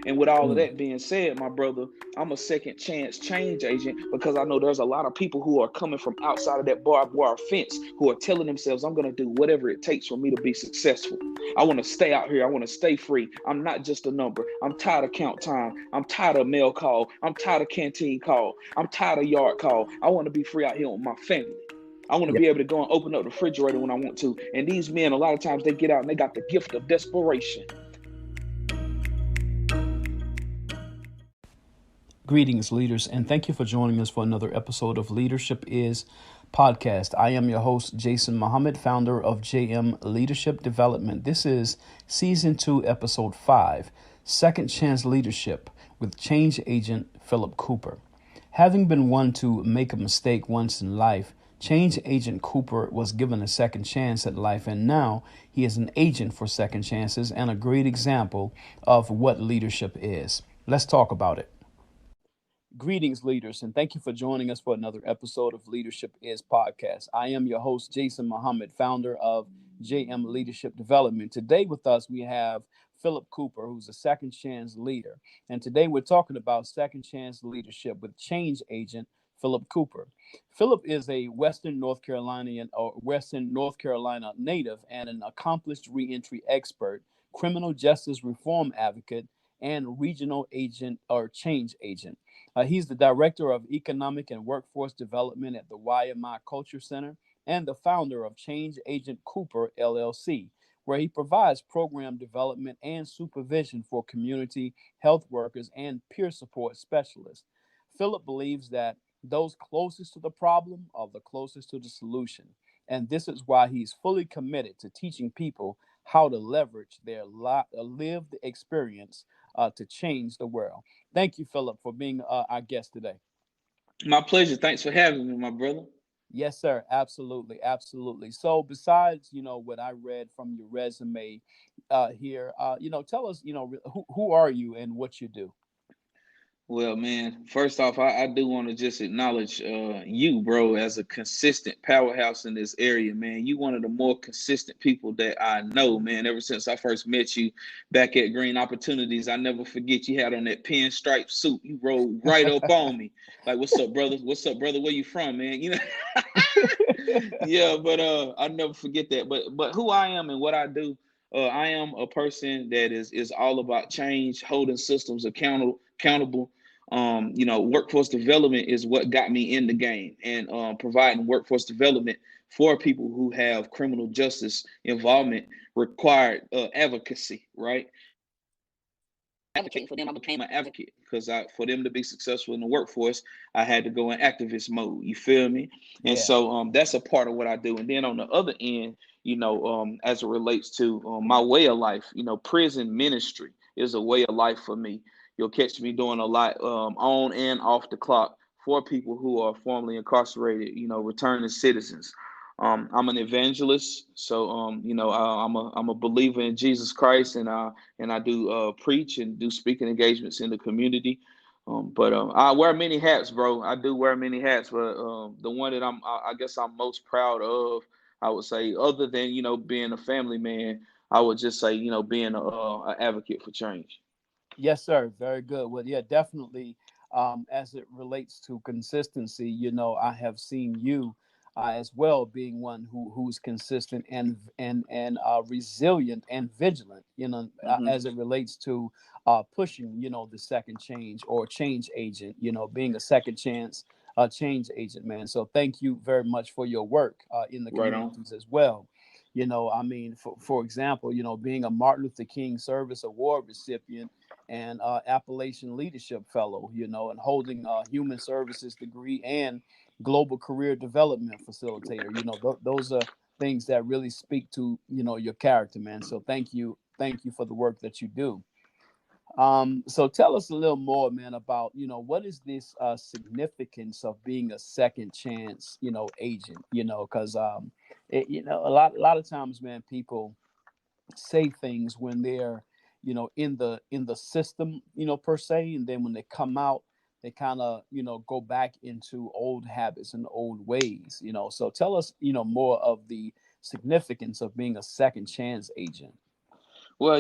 And with all of Mm. that being said, my brother, I'm a second chance change agent because I know there's a lot of people who are coming from outside of that barbed wire fence who are telling themselves, I'm going to do whatever it takes for me to be successful. I want to stay out here. I want to stay free. I'm not just a number. I'm tired of count time. I'm tired of mail call. I'm tired of canteen call. I'm tired of yard call. I want to be free out here with my family. I want to Yeah. be able to go and open up the refrigerator when I want to. And these men, a lot of times they get out and they got the gift of desperation. Greetings, leaders, and thank you for joining us for another episode of Leadership Is Podcast. I am your host, Jason Muhammad, founder of JM Leadership Development. This is Season 2, Episode 5, Second Chance Leadership with Change Agent Phillip Cooper. Having been one to make a mistake once in life, Change Agent Cooper was given a second chance at life, and now he is an agent for second chances and a great example of what leadership is. Let's talk about it. Greetings, leaders, and thank you for joining us for another episode of Leadership Is Podcast. I am your host, Jason Muhammad, founder of JM Leadership Development. Today with us, we have Phillip Cooper, who's a second chance leader. And today we're talking about second chance leadership with change agent Phillip Cooper. Phillip is a Western North Carolina native and an accomplished reentry expert, criminal justice reform advocate, and regional agent or change agent. He's the director of economic and workforce development at the YMI Culture Center and the founder of Change Agent Cooper LLC, where he provides program development and supervision for community health workers and peer support specialists. Phillip believes that those closest to the problem are the closest to the solution, and this is why he's fully committed to teaching people how to leverage their lived experience to change the world. Thank you, Phillip, for being our guest today. My pleasure. Thanks for having me, my brother. Yes, sir. Absolutely, absolutely. So, besides what I read from your resume here, tell us, who are you and what you do. Well, man, first off, I do want to just acknowledge you, bro, as a consistent powerhouse in this area, man. You one of the more consistent people that I know, man. Ever since I first met you back at Green Opportunities, I never forget you had on that pinstripe suit. You rolled right up on me. Like, what's up, brother? What's up, brother? Where you from, man? Yeah, but I never forget that. But who I am and what I do, I am a person that is all about change, holding systems accountable. Workforce development is what got me in the game, and providing workforce development for people who have criminal justice involvement required advocacy, right? Advocating for them, I became an advocate because for them to be successful in the workforce, I had to go in activist mode. You feel me? And Yeah. so that's a part of what I do. And then on the other end, as it relates to my way of life, prison ministry is a way of life for me. You'll catch me doing a lot on and off the clock for people who are formerly incarcerated, returning citizens. I'm an evangelist, so I'm a believer in Jesus Christ, and I do preach and do speaking engagements in the community. But I wear many hats, bro. I do wear many hats, but the one that I guess I'm most proud of, I would say, other than being a family man, I would just say being a advocate for change. Yes, sir. Very good. Well, yeah, definitely. As it relates to consistency, I have seen you as well being one who's consistent and resilient and vigilant. Hmm. As it relates to pushing, the second change or change agent. Being a second chance change agent, man. So thank you very much for your work in the Right on. communities as well. I mean, for example, being a Martin Luther King Service Award recipient and Appalachian Leadership Fellow, and holding a Human Services degree and Global Career Development Facilitator. Those are things that really speak to your character, man. So thank you for the work that you do. So tell us a little more, man, about what is this significance of being a second chance, agent, because a lot of times, man, people say things when they're in the system per se, and then when they come out they kind of go back into old habits and old ways. So tell us more of the significance of being a second chance agent. Well,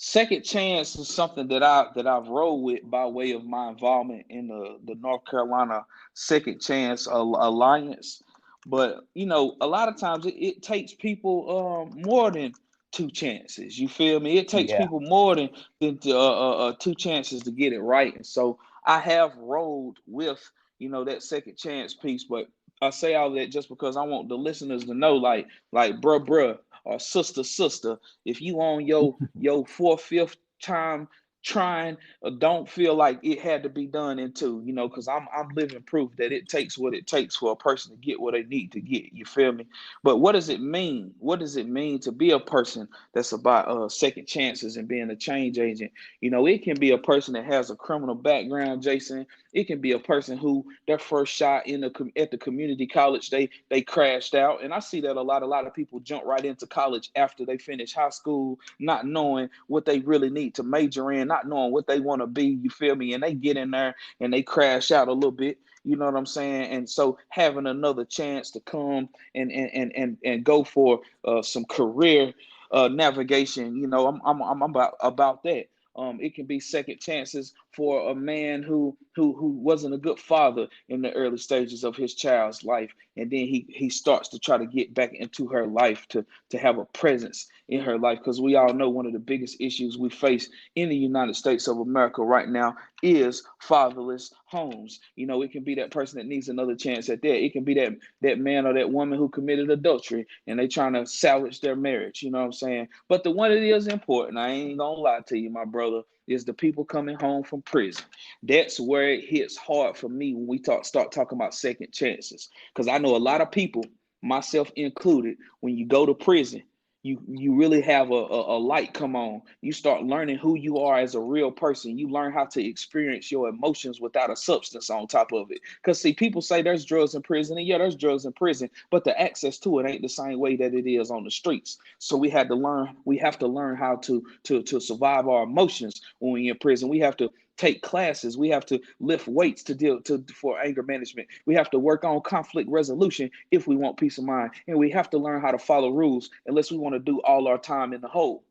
Second chance is something that I've rolled with by way of my involvement in the North Carolina Second Chance Alliance. But a lot of times it takes people more than two chances. You feel me? It takes Yeah. people more than two chances to get it right. And so I have rolled with that second chance piece. But I say all that just because I want the listeners to know, like bruh or sister, if you on your fourth, fifth time trying, don't feel like it had to be done in two, because I'm living proof that it takes what it takes for a person to get what they need to get. You feel me? But what does it mean? What does it mean to be a person that's about second chances and being a change agent? It can be a person that has a criminal background, Jason. It can be a person who their first shot at the community college, they crashed out. And I see that a lot of people jump right into college after they finish high school, not knowing what they really need to major in, not knowing what they want to be. You feel me? And they get in there and they crash out a little bit. You know what I'm saying? And so having another chance to come and go for some career navigation, I'm about that. It can be second chances for a man who wasn't a good father in the early stages of his child's life, and then he starts to try to get back into her life to have a presence in her life, because we all know one of the biggest issues we face in the United States of America right now is fatherless homes. It can be that person that needs another chance at that. It can be that man or that woman who committed adultery and they trying to salvage their marriage. You know what I'm saying? But the one that is important, I ain't gonna lie to you, my brother, is the people coming home from prison. That's where it hits hard for me when we start talking about second chances. Because I know a lot of people, myself included, when you go to prison, you really have a light come on. You start learning who you are as a real person. You learn how to experience your emotions without a substance on top of it. Because see, people say there's drugs in prison, and yeah, there's drugs in prison, but the access to it ain't the same way that it is on the streets. So we have to learn how to survive our emotions when we're in prison. We have to take classes. We have to lift weights to deal to for anger management. We have to work on conflict resolution if we want peace of mind. And we have to learn how to follow rules unless we want to do all our time in the hole.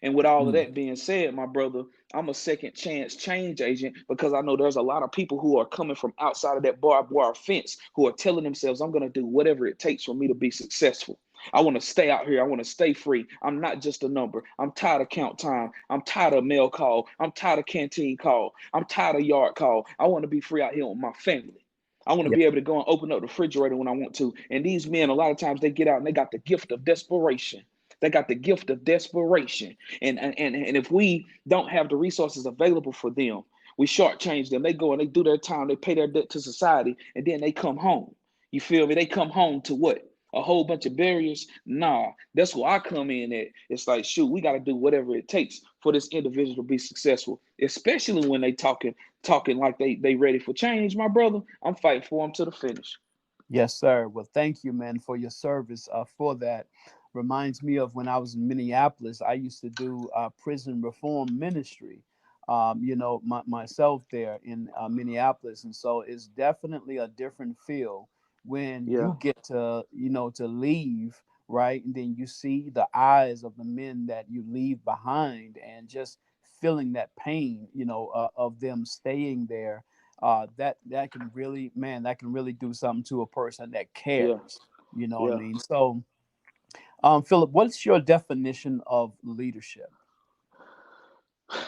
And with all of Mm. that being said, my brother, I'm a second chance change agent because I know there's a lot of people who are coming from outside of that barbed wire fence who are telling themselves, I'm going to do whatever it takes for me to be successful. I want to stay out here. I want to stay free. I'm not just a number. I'm tired of count time. I'm tired of mail call. I'm tired of canteen call. I'm tired of yard call. I want to be free out here with my family. I want to Yeah. be able to go and open up the refrigerator when I want to. And these men, a lot of times they get out and they got the gift of desperation. They got the gift of desperation. And if we don't have the resources available for them, we shortchange them. They go and they do their time, they pay their debt to society, and then they come home. You feel me? They come home to what? A whole bunch of barriers? Nah, that's where I come in at. It's like, shoot, we got to do whatever it takes for this individual to be successful, especially when they talking like they ready for change, my brother. I'm fighting for them to the finish. Yes, sir. Well, thank you, man, for your service. For that, reminds me of when I was in Minneapolis. I used to do prison reform ministry. Myself there in Minneapolis, and so it's definitely a different feel when Yeah, you get to to leave, right, and then you see the eyes of the men that you leave behind, and just feeling that pain, of them staying there. That can really, man, that can really do something to a person that yeah, cares. You know what I yeah. mean? So, Philip, what's your definition of leadership?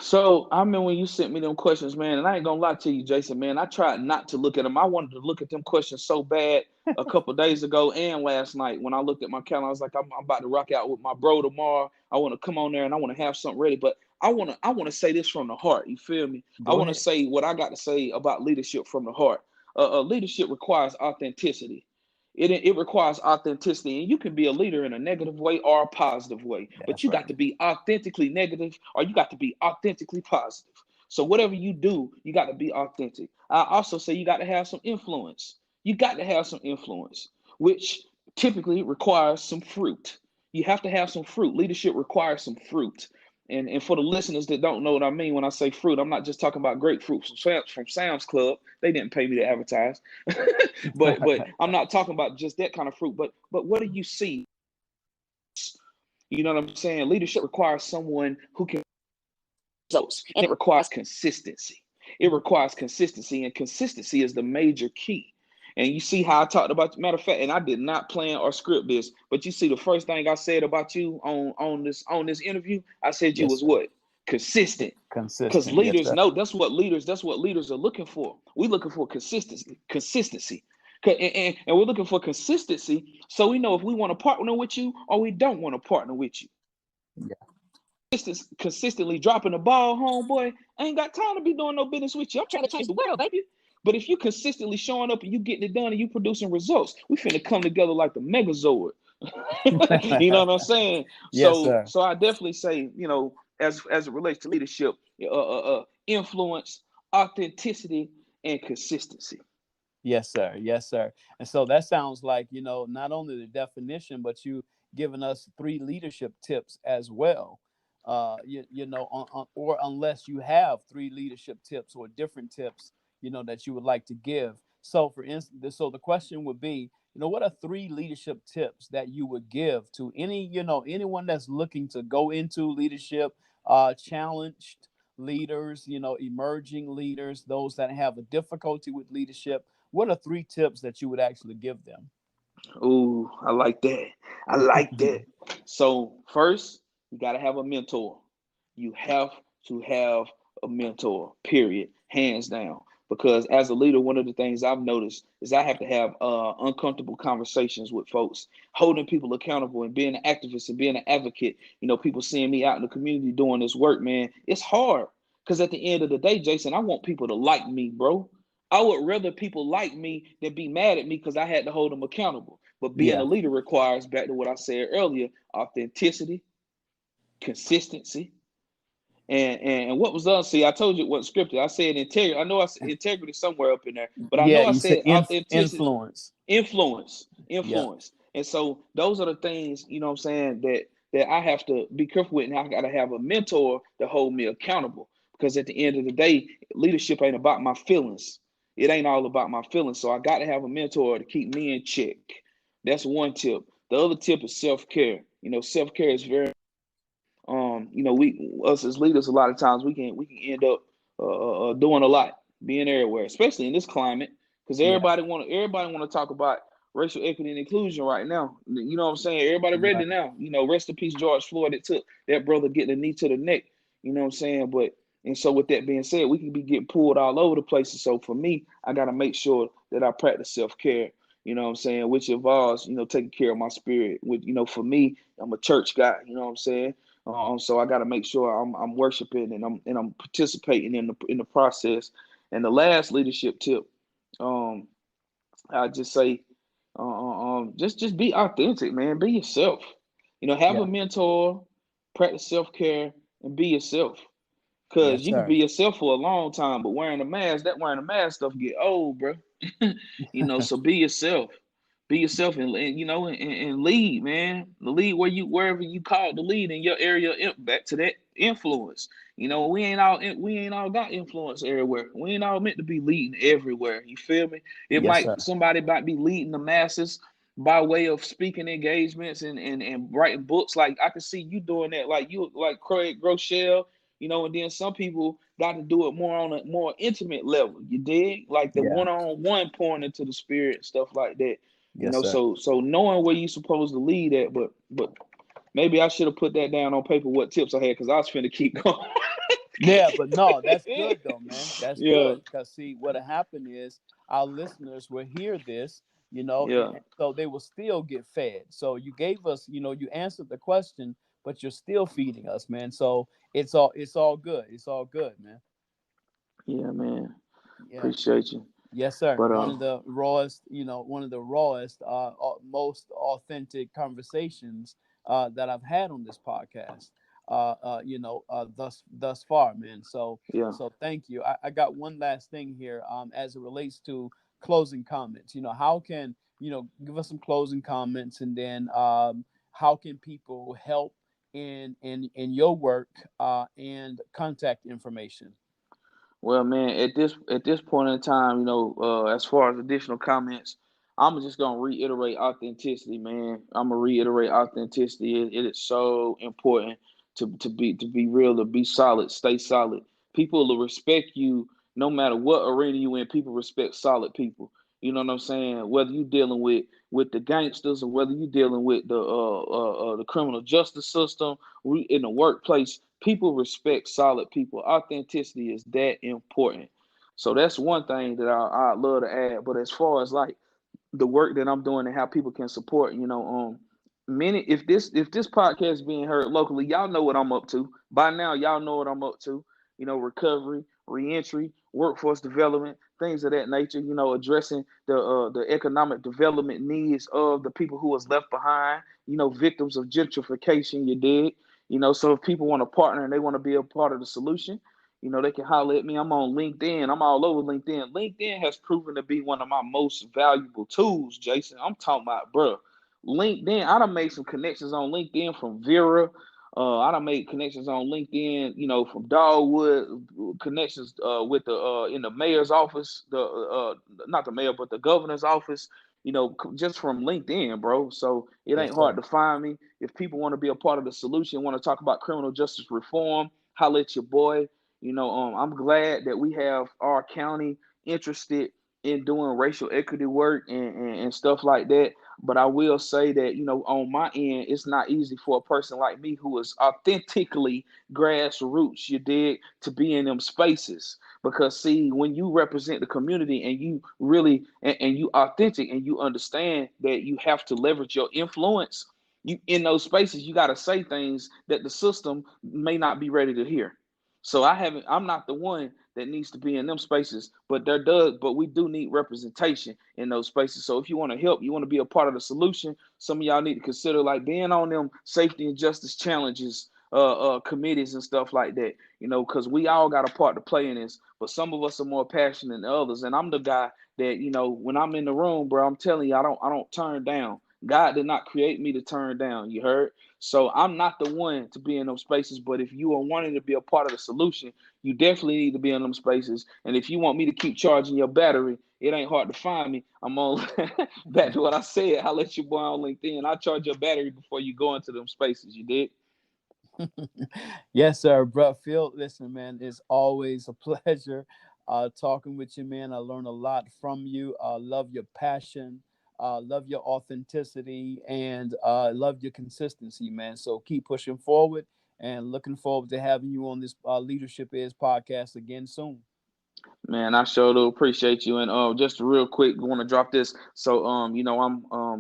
So I remember when you sent me them questions, man, and I ain't gonna lie to you, Jason, man. I tried not to look at them. I wanted to look at them questions so bad a couple of days ago and last night when I looked at my calendar. I was like, I'm about to rock out with my bro tomorrow. I want to come on there and I want to have something ready. But I want to say this from the heart. You feel me? I Go want to ahead. say what I got to say about leadership from the heart. Leadership requires authenticity. It requires authenticity, and you can be a leader in a negative way or a positive way, but That's you right. got to be authentically negative or you got to be authentically positive. So whatever you do, you got to be authentic. I also say you got to have some influence. You got to have some influence, which typically requires some fruit. You have to have some fruit. Leadership requires some fruit. And for the listeners that don't know what I mean when I say fruit, I'm not just talking about grapefruit from Sam's Club. They didn't pay me to advertise. But I'm not talking about just that kind of fruit. But what do you see? You know what I'm saying? Leadership requires someone who can results, and it requires consistency. It requires consistency, and consistency is the major key. And you see how I talked about, matter of fact, and I did not plan or script this, but you see the first thing I said about you on this interview, I said you Yes, was sir. what? Consistent. Because Consistent. Yes, leaders sir. know that's what leaders are looking for. We're looking for consistency. And we're looking for consistency so we know if we want to partner with you or we don't want to partner with you. Yeah. Consistently dropping the ball, homeboy, I ain't got time to be doing no business with you. I'm trying to change the world, baby. But if you consistently showing up and you getting it done and you producing results, we finna come together like the Megazord. You know what I'm saying? Yes, So, sir. so I definitely say, as it relates to leadership, influence, authenticity, and consistency. Yes, sir. Yes, sir. And so that sounds like, not only the definition, but you giving us three leadership tips as well. Or unless you have three leadership tips or different tips, that you would like to give. So for instance, so the question would be, what are three leadership tips that you would give to anyone that's looking to go into leadership, challenged leaders, emerging leaders, those that have a difficulty with leadership? What are three tips that you would actually give them? Ooh, I like that. I like that. So first, you gotta have a mentor. You have to have a mentor, period, hands down. Because as a leader, one of the things I've noticed is I have to have uncomfortable conversations with folks, holding people accountable and being an activist and being an advocate. People seeing me out in the community doing this work, man, it's hard. Because at the end of the day, Jason, I want people to like me, bro. I would rather people like me than be mad at me because I had to hold them accountable. But being a Yeah. leader requires, back to what I said earlier, authenticity, consistency, and what was the other? See, I told you it wasn't scripted. I said integrity. I know I said integrity somewhere up in there, but I Yeah, know I you said said authenticity, influence. influence, Yeah. influence. And so those are the things, what I'm saying, that I have to be careful with, and I got to have a mentor to hold me accountable. Because at the end of the day, leadership ain't about my feelings. It ain't all about my feelings. So I got to have a mentor to keep me in check. That's one tip. The other tip is self care. Self care is very we us as leaders a lot of times we can end up doing a lot, being everywhere, especially in this climate, because Yeah. everybody want to talk about racial equity and inclusion right now. You know what I'm saying? Everybody ready Right. now. Rest in peace, George Floyd. It took that brother getting a knee to the neck. You know what I'm saying? But and so with that being said, we can be getting pulled all over the place. So for me, I got to make sure that I practice self care. You know what I'm saying? Which involves, taking care of my spirit. For me, I'm a church guy. You know what I'm saying? So I got to make sure I'm worshiping and I'm participating in the process. And the last leadership tip, um, I just say, just be authentic, man. Be yourself. Have a Yeah. mentor, practice self care, and be yourself. Cause Yes, you can sir. be yourself for a long time, but wearing a mask stuff get old, bro. So be yourself. Be yourself and lead, man. Lead wherever you call to lead in your area. Back to that influence. We ain't all got influence everywhere. We ain't all meant to be leading everywhere. You feel me? Yes, sir. Somebody might be leading the masses by way of speaking engagements and writing books. Like I can see you doing that, like you like Craig Groeschel, and then some people got to do it more on a more intimate level. You dig? Like the Yeah. one-on-one pouring into the spirit, stuff like that. Yes, sir. So knowing where you supposed to lead at, but maybe I should have put that down on paper what tips I had because I was finna keep going. Yeah, but no, that's good though, man. That's Yeah, good because see, what happened is our listeners will hear this, yeah, and so they will still get fed. So you gave us, you answered the question, but you're still feeding us, man. So it's all good. It's all good, man. yeah, man. Yeah. Appreciate you. Yes, sir. But One of the rawest, most authentic conversations that I've had on this podcast. Thus far, man. So yeah. so thank you. I got one last thing here. As it relates to closing comments. How can give us some closing comments, and then how can people help in your work and contact information? Well, man, at this point in time, as far as additional comments, I'm just gonna reiterate authenticity, man. I'm gonna reiterate authenticity. It is so important to be real, to be solid, stay solid. People will respect you no matter what arena you in. People respect solid people. You know what I'm saying? Whether you dealing with the gangsters or whether you dealing with the criminal justice system, in the workplace, people respect solid people. Authenticity is that important. So that's one thing that I love to add. But as far as like the work that I'm doing and how people can support, many if this podcast is being heard locally, y'all know what I'm up to. By now, y'all know what I'm up to. Recovery, reentry, workforce development, things of that nature. Addressing the economic development needs of the people who was left behind. Victims of gentrification. You dig? So if people want to partner and they want to be a part of the solution, they can holler at me. I'm on LinkedIn. I'm all over LinkedIn. LinkedIn has proven to be one of my most valuable tools, Jason. I'm talking about, bro. LinkedIn, I done made some connections on LinkedIn from Vera. I done made connections on LinkedIn, from Dogwood, connections with the in the mayor's office, the not the mayor, but the governor's office, just from LinkedIn, bro. So it Yes, ain't sir. hard to find me. If people want to be a part of the solution, want to talk about criminal justice reform, holler at your boy. I'm glad that we have our county interested in doing racial equity work and stuff like that. But I will say that, on my end, it's not easy for a person like me who is authentically grassroots, you dig, to be in them spaces. Because see, when you represent the community and you really and you authentic and you understand that you have to leverage your influence, you in those spaces, you got to say things that the system may not be ready to hear. So I'm not the one that needs to be in them spaces, but we do need representation in those spaces. So if you want to help, you want to be a part of the solution, some of y'all need to consider like being on them safety and justice challenges, committees and stuff like that, because we all got a part to play in this, but some of us are more passionate than others. And I'm the guy that, when I'm in the room, bro, I'm telling you, I don't turn down. God did not create me to turn down. You heard? So I'm not the one to be in those spaces. But if you are wanting to be a part of the solution, you definitely need to be in them spaces. And if you want me to keep charging your battery, it ain't hard to find me. I'm on back to what I said. I'll let your boy on LinkedIn. I'll charge your battery before you go into them spaces. You did? Yes, sir, bro. Phil, listen, man, it's always a pleasure talking with you, man. I learn a lot from you. Love your passion, love your authenticity, and love your consistency, man. So keep pushing forward, and looking forward to having you on this Leadership Is podcast again soon. Man, I sure do appreciate you. And just real quick, want to drop this. So I'm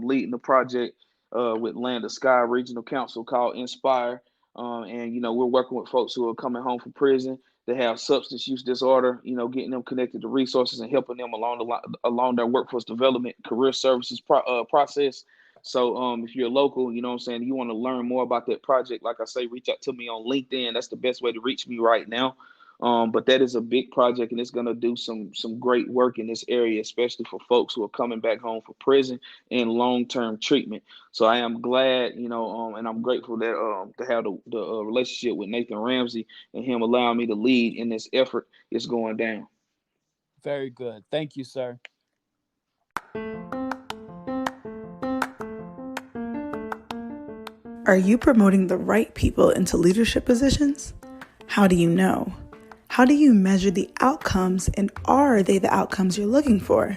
leading the project with Land of Sky Regional Council called Inspire. And we're working with folks who are coming home from prison that have substance use disorder, getting them connected to resources and helping them along their workforce development, career services process. So if you're local, you know what I'm saying, you want to learn more about that project, like I say, reach out to me on LinkedIn. That's the best way to reach me right now. But that is a big project, and it's going to do some great work in this area, especially for folks who are coming back home for prison and long-term treatment. So I am glad, and I'm grateful that to have the relationship with Nathan Ramsey and him allowing me to lead in this effort is going down. Very good. Thank you, sir. Are you promoting the right people into leadership positions? How do you know? How do you measure the outcomes, and are they the outcomes you're looking for?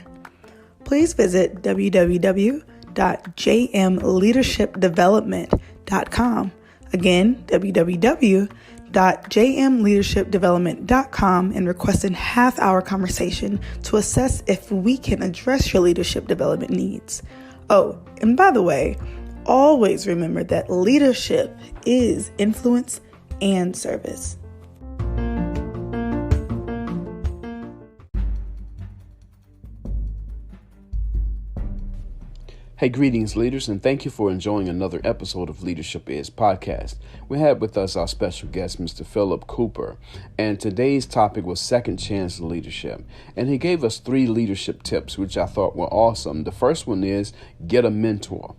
Please visit www.jmleadershipdevelopment.com. Again, www.jmleadershipdevelopment.com, and request a half-hour conversation to assess if we can address your leadership development needs. Oh, and by the way, always remember that leadership is influence and service. Hey, greetings, leaders, and thank you for enjoying another episode of Leadership Is podcast. We had with us our special guest, Mr. Phillip Cooper, and today's topic was second chance leadership. And he gave us 3 leadership tips, which I thought were awesome. The first one is get a mentor.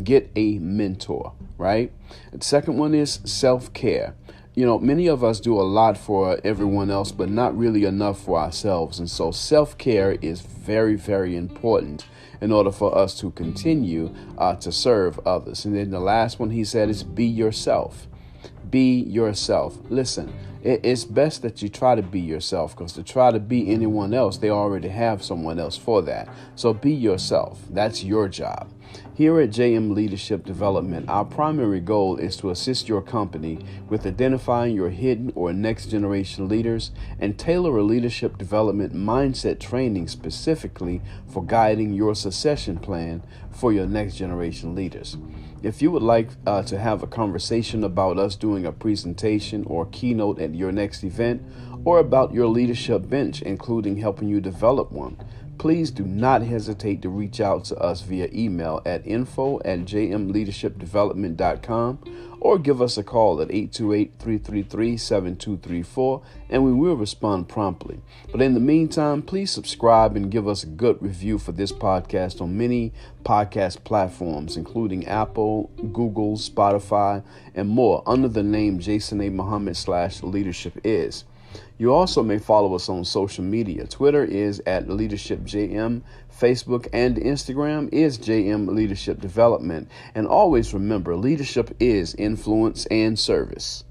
Get a mentor, right? The second one is self-care. Many of us do a lot for everyone else, but not really enough for ourselves. And so self-care is very, very important in order for us to continue to serve others. And then the last one he said is be yourself. Be yourself. Listen, it's best that you try to be yourself, because to try to be anyone else, they already have someone else for that. So be yourself. That's your job. Here at JM Leadership Development, our primary goal is to assist your company with identifying your hidden or next generation leaders and tailor a leadership development mindset training specifically for guiding your succession plan for your next generation leaders. If you would like to have a conversation about us doing a presentation or keynote at your next event, or about your leadership bench, including helping you develop one, please do not hesitate to reach out to us via email at info@jmleadershipdevelopment.com or give us a call at 828-333-7234, and we will respond promptly. But in the meantime, please subscribe and give us a good review for this podcast on many podcast platforms, including Apple, Google, Spotify, and more, under the name Jason A. Muhammad /Leadership Is. You also may follow us on social media. Twitter is at LeadershipJM. Facebook and Instagram is JM Leadership Development. And always remember, leadership is influence and service.